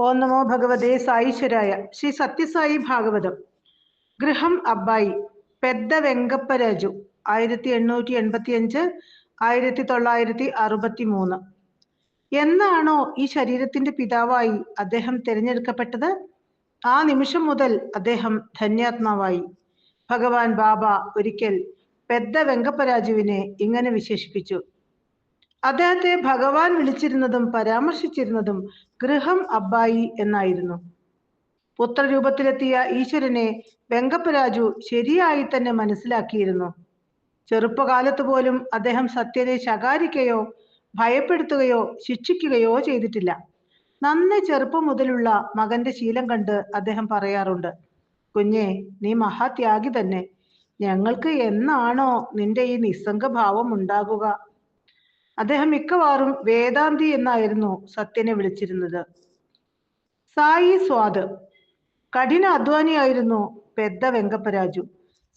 ഓം നമോ ഭഗവതേ സായീശ്വരായ. ശ്രീ സത്യസായി ഭാഗവതം. ഗൃഹം അബ്ബായി. പെദ്ദ വെങ്കപ്പരാജു. 1885 1963. എന്നാണോ ഈ ശരീരത്തിന്റെ പിതാവായി അദ്ദേഹം തിരഞ്ഞെടുക്കപ്പെട്ടത്, ആ നിമിഷം മുതൽ അദ്ദേഹം ധന്യാത്മാവായി. ഭഗവാൻ ബാബ ഒരിക്കൽ പെദ്ദ വെങ്കപ്പരാജുവിനെ ഇങ്ങനെ വിശേഷിപ്പിച്ചു. അദ്ദേഹത്തെ ഭഗവാൻ വിളിച്ചിരുന്നതും പരാമർശിച്ചിരുന്നതും ഗൃഹം അബ്ബായി എന്നായിരുന്നു. പുത്രരൂപത്തിലെത്തിയ ഈശ്വരനെ വെങ്കപ്പരാജു ശരിയായി തന്നെ മനസ്സിലാക്കിയിരുന്നു. ചെറുപ്പകാലത്ത് പോലും അദ്ദേഹം സത്യനെ ശകാരിക്കുകയോ ഭയപ്പെടുത്തുകയോ ശിക്ഷിക്കുകയോ ചെയ്തിട്ടില്ല. നന്നേ ചെറുപ്പം മുതലുള്ള മകന്റെ ശീലം കണ്ട് അദ്ദേഹം പറയാറുണ്ട്, കുഞ്ഞെ, നീ മഹാത്യാഗി തന്നെ. ഞങ്ങൾക്ക് എന്നാണോ നിന്റെ ഈ നിസ്സംഗഭാവം ഉണ്ടാകുക? അദ്ദേഹം മിക്കവാറും വേദാന്തി എന്നായിരുന്നു സത്യനെ വിളിച്ചിരുന്നത്. സായി സ്വാദ്. കഠിന അധ്വാനിയായിരുന്നു പെദ്ദ വെങ്കപ്പരാജു.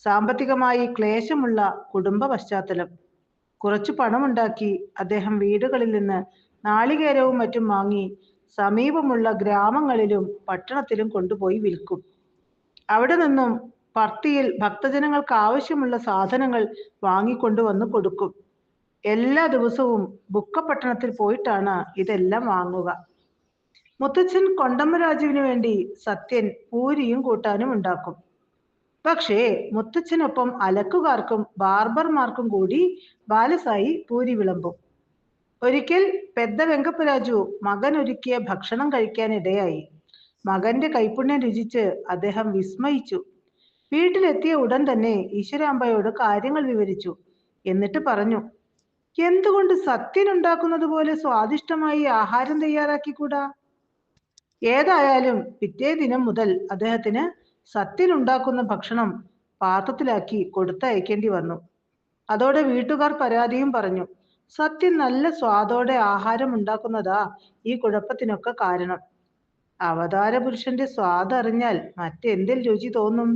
സാമ്പത്തികമായി ക്ലേശമുള്ള കുടുംബ പശ്ചാത്തലം. കുറച്ചു പണമുണ്ടാക്കി അദ്ദേഹം വീടുകളിൽ നിന്ന് നാളികേരവും മറ്റും വാങ്ങി സമീപമുള്ള ഗ്രാമങ്ങളിലും പട്ടണത്തിലും കൊണ്ടുപോയി വിൽക്കും. അവിടെ നിന്നും പർത്തിയിൽ ഭക്തജനങ്ങൾക്ക് ആവശ്യമുള്ള സാധനങ്ങൾ വാങ്ങിക്കൊണ്ടുവന്ന് കൊടുക്കും. എല്ലാ ദിവസവും ബുക്കപട്ടണത്തിൽ പോയിട്ടാണ് ഇതെല്ലാം വാങ്ങുക. മുത്തച്ഛൻ കൊണ്ടമ്മരാജുവിന് വേണ്ടി സത്യൻ പൂരിയും കൂട്ടാനും ഉണ്ടാക്കും. പക്ഷേ മുത്തച്ഛനൊപ്പം അലക്കുകാർക്കും ബാർബർമാർക്കും കൂടി ബാലസായി പൂരി വിളമ്പും. ഒരിക്കൽ പെദ്ദ വെങ്കപ്പരാജു മകൻ ഒരുക്കിയ ഭക്ഷണം കഴിക്കാനിടയായി. മകന്റെ കൈപ്പുണ്യം രുചിച്ച് അദ്ദേഹം വിസ്മയിച്ചു. വീട്ടിലെത്തിയ ഉടൻ തന്നെ ഈശ്വരാമ്പയോട് കാര്യങ്ങൾ വിവരിച്ചു. എന്നിട്ട് പറഞ്ഞു, എന്തുകൊണ്ട് സത്യൻ ഉണ്ടാക്കുന്നത് പോലെ സ്വാദിഷ്ടമായി ആഹാരം തയ്യാറാക്കിക്കൂടാ? ഏതായാലും പിറ്റേ ദിനം മുതൽ അദ്ദേഹത്തിന് സത്യൻ ഉണ്ടാക്കുന്ന ഭക്ഷണം പാത്രത്തിലാക്കി കൊടുത്തയക്കേണ്ടി വന്നു. അതോടെ വീട്ടുകാർ പരാതിയും പറഞ്ഞു. സത്യൻ നല്ല സ്വാദോടെ ആഹാരം ഉണ്ടാക്കുന്നതാ ഈ കുഴപ്പത്തിനൊക്കെ കാരണം. അവതാര പുരുഷന്റെ സ്വാദ് അറിഞ്ഞാൽ മറ്റെന്തിൽ രുചി തോന്നും?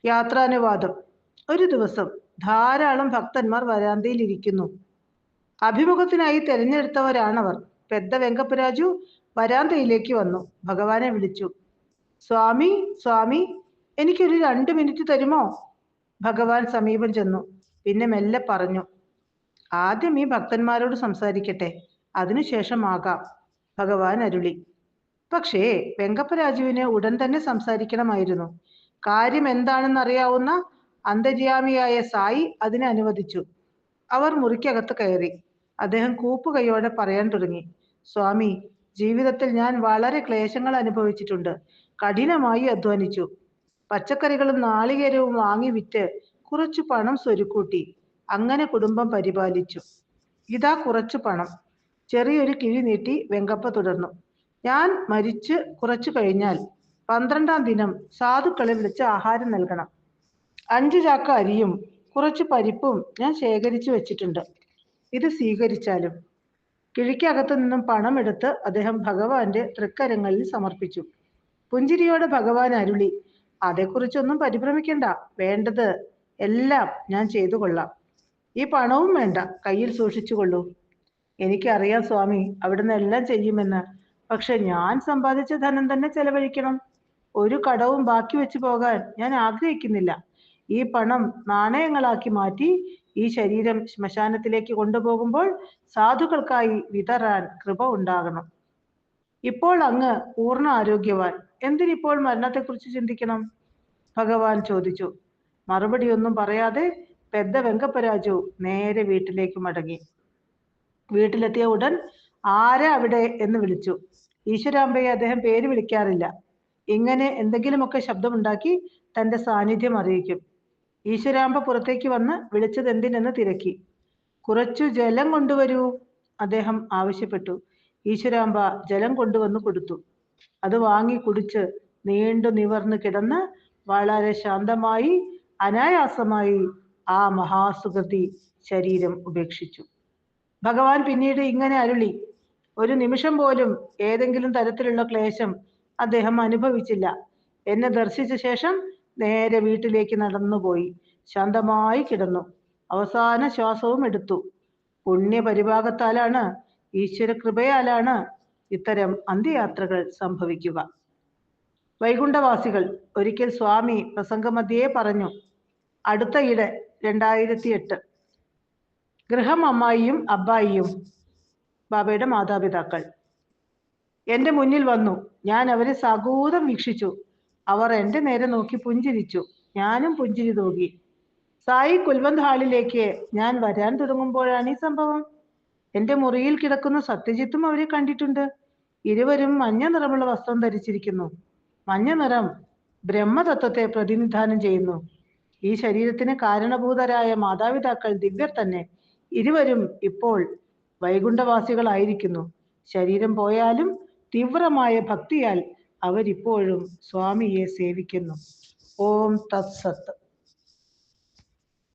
യാത്രാനുവാദം. ഒരു ദിവസം ധാരാളം ഭക്തന്മാർ വരാന്തയിൽ ഇരിക്കുന്നു. അഭിമുഖത്തിനായി തെരഞ്ഞെടുത്തവരാണവർ. പെദ്ദ വെങ്കപ്പരാജു വരാന്തയിലേക്ക് വന്നു ഭഗവാനെ വിളിച്ചു. സ്വാമി, സ്വാമി, എനിക്കൊരു 2 മിനിറ്റ് തരുമോ? ഭഗവാൻ സമീപം ചെന്നു. പിന്നെ മെല്ലെ പറഞ്ഞു, ആദ്യം ഈ ഭക്തന്മാരോട് സംസാരിക്കട്ടെ, അതിനുശേഷമാകാം. ഭഗവാൻ അരുളി. പക്ഷേ വെങ്കപ്പരാജുവിന് ഉടൻ തന്നെ സംസാരിക്കണമായിരുന്നു. കാര്യം എന്താണെന്നറിയാവുന്ന അന്തര്യാമിയായ സായി അതിനെ അനുവദിച്ചു. അവർ മുറിക്കകത്ത് കയറി. അദ്ദേഹം കൂപ്പുകൈയോടെ പറയാൻ തുടങ്ങി. സ്വാമി, ജീവിതത്തിൽ ഞാൻ വളരെ ക്ലേശങ്ങൾ അനുഭവിച്ചിട്ടുണ്ട്. കഠിനമായി അധ്വാനിച്ചു. പച്ചക്കറികളും നാളികേരവും വാങ്ങി വിറ്റ് കുറച്ചു പണം സ്വരുക്കൂട്ടി. അങ്ങനെ കുടുംബം പരിപാലിച്ചു. ഇതാ കുറച്ചു പണം. ചെറിയൊരു കിഴി നീട്ടി വെങ്കപ്പ തുടർന്നു. ഞാൻ മരിച്ച് കുറച്ചു കഴിഞ്ഞാൽ 12-ാം ദിനം സാധുക്കളെ വിളിച്ച് ആഹാരം നൽകണം. 5 ചാക്ക അരിയും കുറച്ച് പരിപ്പും ഞാൻ ശേഖരിച്ചു വെച്ചിട്ടുണ്ട്. ഇത് സ്വീകരിച്ചാലും. കിഴിക്കകത്തു നിന്നും പണം എടുത്ത് അദ്ദേഹം ഭഗവാന്റെ തൃക്കരങ്ങളിൽ സമർപ്പിച്ചു. പുഞ്ചിരിയോടെ ഭഗവാൻ അരുളി, അതേക്കുറിച്ചൊന്നും പരിഭ്രമിക്കണ്ട. വേണ്ടത് എല്ലാം ഞാൻ ചെയ്തു കൊള്ളാം. ഈ പണവും വേണ്ട, കയ്യിൽ സൂക്ഷിച്ചുകൊള്ളൂ. എനിക്കറിയാം സ്വാമി, അവിടുന്ന് എല്ലാം ചെയ്യുമെന്ന്. പക്ഷെ ഞാൻ സമ്പാദിച്ച ധനം തന്നെ ചെലവഴിക്കണം. ഒരു കടവും ബാക്കി വെച്ചു പോകാൻ ഞാൻ ആഗ്രഹിക്കുന്നില്ല. ഈ പണം നാണയങ്ങളാക്കി മാറ്റി ഈ ശരീരം ശ്മശാനത്തിലേക്ക് കൊണ്ടുപോകുമ്പോൾ സാധുക്കൾക്കായി വിതറാൻ കൃപ ഉണ്ടാകണം. ഇപ്പോൾ അങ്ങ് പൂർണ്ണ ആരോഗ്യവാൻ. എന്തിനിപ്പോൾ മരണത്തെക്കുറിച്ച് ചിന്തിക്കണം? ഭഗവാൻ ചോദിച്ചു. മറുപടിയൊന്നും പറയാതെ പെദ്ദ വെങ്കപ്പരാജു നേരെ വീട്ടിലേക്ക് മടങ്ങി. വീട്ടിലെത്തിയ ഉടൻ ആരാ അവിടെ എന്ന് വിളിച്ചു. ഈശ്വരാമ്പയെ അദ്ദേഹം പേര് വിളിക്കാറില്ല. ഇങ്ങനെ എന്തെങ്കിലുമൊക്കെ ശബ്ദമുണ്ടാക്കി തന്റെ സാന്നിധ്യം അറിയിക്കും. ഈശ്വരാമ്പ പുറത്തേക്ക് വന്ന് വിളിച്ചത് എന്തിനെന്ന് തിരക്കി. കുറച്ചു ജലം കൊണ്ടുവരൂ, അദ്ദേഹം ആവശ്യപ്പെട്ടു. ഈശ്വരാമ്പ ജലം കൊണ്ടുവന്ന് കൊടുത്തു. അത് വാങ്ങി കുടിച്ച് നീണ്ടു നിവർന്ന് കിടന്ന് വളരെ ശാന്തമായി അനായാസമായി ആ മഹാസുഗതി ശരീരം ഉപേക്ഷിച്ചു. ഭഗവാൻ പിന്നീട് ഇങ്ങനെ അരുളി. ഒരു നിമിഷം പോലും ഏതെങ്കിലും തരത്തിലുള്ള ക്ലേശം അദ്ദേഹം അനുഭവിച്ചില്ല. എന്നെ ദർശിച്ച ശേഷം നേരെ വീട്ടിലേക്ക് നടന്നുപോയി ശാന്തമായി കിടന്നു. അവസാന ശ്വാസവും എടുത്തു. പുണ്യ പരിഭാഗത്താലാണ്, ഈശ്വര കൃപയാലാണ് ഇത്തരം അന്ത്യയാത്രകൾ സംഭവിക്കുക. വൈകുണ്ഠവാസികൾ ഒരിക്കൽ സ്വാമി പ്രസംഗമധ്യേ പറഞ്ഞു. അടുത്തയിടെ 2008 ഗൃഹം അമ്മായിയും അബ്ബായിയും ബാബയുടെ മാതാപിതാക്കൾ എന്റെ മുന്നിൽ വന്നു. ഞാൻ അവരെ സാഗൂതം വീക്ഷിച്ചു. അവർ എന്റെ നേരെ നോക്കി പുഞ്ചിരിച്ചു. ഞാനും പുഞ്ചിരി തൂകി. സായി കുൽവന്ത് ഹാളിലേക്ക് ഞാൻ വരാൻ തുടങ്ങുമ്പോഴാണ് ഈ സംഭവം. എന്റെ മുറിയിൽ കിടക്കുന്ന സത്യജിത്തും അവരെ കണ്ടിട്ടുണ്ട്. ഇരുവരും മഞ്ഞ നിറമുള്ള വസ്ത്രം ധരിച്ചിരിക്കുന്നു. മഞ്ഞ നിറം ബ്രഹ്മതത്വത്തെ പ്രതിനിധാനം ചെയ്യുന്നു. ഈ ശരീരത്തിന് കാരണഭൂതരായ മാതാപിതാക്കൾ ദിവ്യർ തന്നെ. ഇരുവരും ഇപ്പോൾ വൈകുണ്ഠവാസികളായിരിക്കുന്നു. ശരീരം പോയാലും തീവ്രമായ ഭക്തിയാൽ അവരിപ്പോഴും സ്വാമിയെ സേവിക്കുന്നു. ഓം തത്സത്ത്.